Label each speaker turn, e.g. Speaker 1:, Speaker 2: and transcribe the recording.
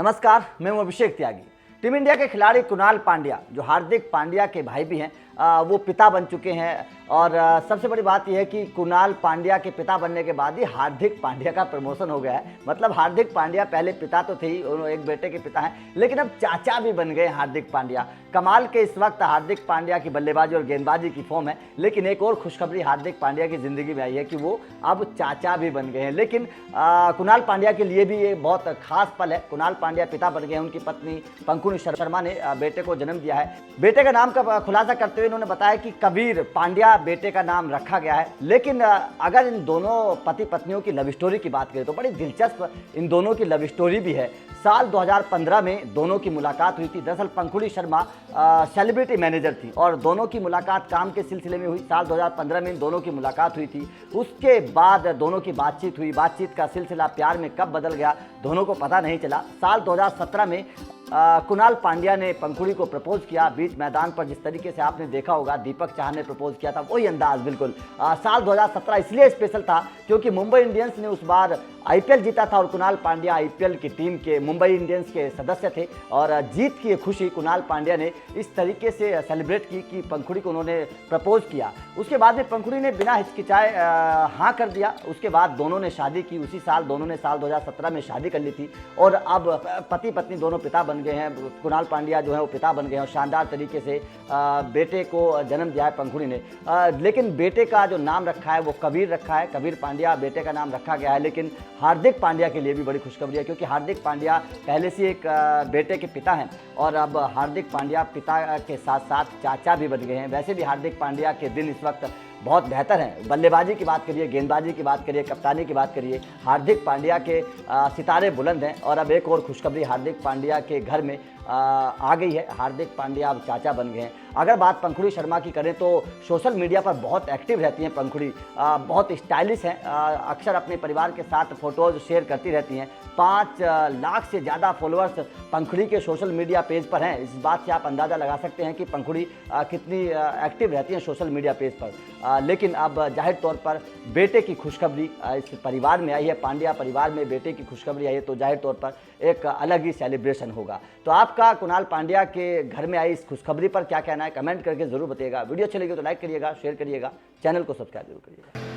Speaker 1: नमस्कार, मैं हूं अभिषेक त्यागी। टीम इंडिया के खिलाड़ी कुणाल पांड्या, जो हार्दिक पांड्या के भाई भी हैं, वो पिता बन चुके हैं। और सबसे बड़ी बात यह है कि कुणाल पांड्या के पिता बनने के बाद ही हार्दिक पांड्या का प्रमोशन हो गया है। मतलब हार्दिक पांड्या पहले पिता तो थे ही, एक बेटे के पिता हैं, लेकिन अब चाचा भी बन गए हार्दिक पांड्या। कमाल के इस वक्त हार्दिक पांड्या की बल्लेबाजी और गेंदबाजी की फॉर्म है। लेकिन एक और खुशखबरी हार्दिक पांड्या की जिंदगी में आई है कि वो अब चाचा भी बन गए हैं। लेकिन कुणाल पांड्या के लिए भी ये बहुत खास पल है। कुणाल पांड्या पिता बन गए हैं। उनकी पत्नी पंकुनी शर्मा ने बेटे को जन्म दिया है। बेटे का नाम का खुलासा करते हुए उन्होंने बताया कि कबीर पांड्या बेटे का नाम रखा गया है। लेकिन अगर इन दोनों पति पत्नियों की लव स्टोरी की बात करें तो बड़ी दिलचस्प इन दोनों की लव स्टोरी भी है। साल 2015 में दोनों की मुलाकात हुई थी। दरअसल पंकुड़ी शर्मा सेलिब्रिटी मैनेजर थी और दोनों की मुलाकात काम के सिलसिले में हुई। साल 2015 में इन दोनों की मुलाकात हुई थी। उसके बाद दोनों की बातचीत हुई। बातचीत का सिलसिला प्यार में कब बदल गया दोनों को पता नहीं चला। साल 2017 में कुणाल पांड्या ने पंकुड़ी को प्रपोज किया बीच मैदान पर। जिस तरीके से आपने देखा होगा दीपक चाहर ने प्रपोज किया था, वही अंदाज बिल्कुल। साल 2017 इसलिए स्पेशल था क्योंकि मुंबई इंडियंस ने उस बार आईपीएल जीता था और कुणाल पांड्या आईपीएल की टीम के मुंबई इंडियंस के सदस्य थे। और जीत की खुशी कुणाल पांड्या ने इस तरीके से सेलिब्रेट की कि पंकुड़ी को उन्होंने प्रपोज किया। उसके बाद में पंकुड़ी ने बिना हिचकिचाए हाँ कर दिया। उसके बाद दोनों ने शादी की। उसी साल दोनों ने साल 2017 में शादी कर ली थी और अब पति पत्नी दोनों पिता बन गए हैं। कुणाल पांड्या जो है वो पिता बन गए हैं और शानदार तरीके से बेटे को जन्म दिया है पंकुड़ी ने। लेकिन बेटे का जो नाम रखा है वो कबीर रखा है। कबीर पांड्या बेटे का नाम रखा गया है। लेकिन हार्दिक पांड्या के लिए भी बड़ी खुशखबरी है क्योंकि हार्दिक पांड्या पहले से एक बेटे के पिता हैं और अब हार्दिक पांड्या पिता के साथ साथ चाचा भी बन गए हैं। वैसे भी हार्दिक पांड्या के दिन इस वक्त बहुत बेहतर हैं। बल्लेबाजी की बात करिए, गेंदबाजी की बात करिए, कप्तानी की बात करिए, हार्दिक पांड्या के सितारे बुलंद हैं। और अब एक और खुशखबरी हार्दिक पांड्या के घर में आ गई है। हार्दिक पांड्या अब चाचा बन गए हैं। अगर बात पंकुड़ी शर्मा की करें तो सोशल मीडिया पर बहुत एक्टिव रहती हैं पंकुड़ी। बहुत स्टाइलिश हैं। अक्सर अपने परिवार के साथ फ़ोटोज़ शेयर करती रहती हैं। 5 लाख से ज़्यादा फॉलोअर्स पंकुड़ी के सोशल मीडिया पेज पर हैं। इस बात से आप अंदाज़ा लगा सकते हैं कि पंकुड़ी कितनी एक्टिव रहती हैं सोशल मीडिया पेज पर। लेकिन अब जाहिर तौर पर बेटे की खुशखबरी इस परिवार में आई है। पांड्या परिवार में बेटे की खुशखबरी आई है तो जाहिर तौर पर एक अलग ही सेलिब्रेशन होगा। तो आपका कुणाल पांड्या के घर में आई इस खुशखबरी पर क्या कहना है, कमेंट करके जरूर बताइएगा। वीडियो अच्छी लगी तो लाइक करिएगा, शेयर करिएगा, चैनल को सब्सक्राइब जरूर करिएगा।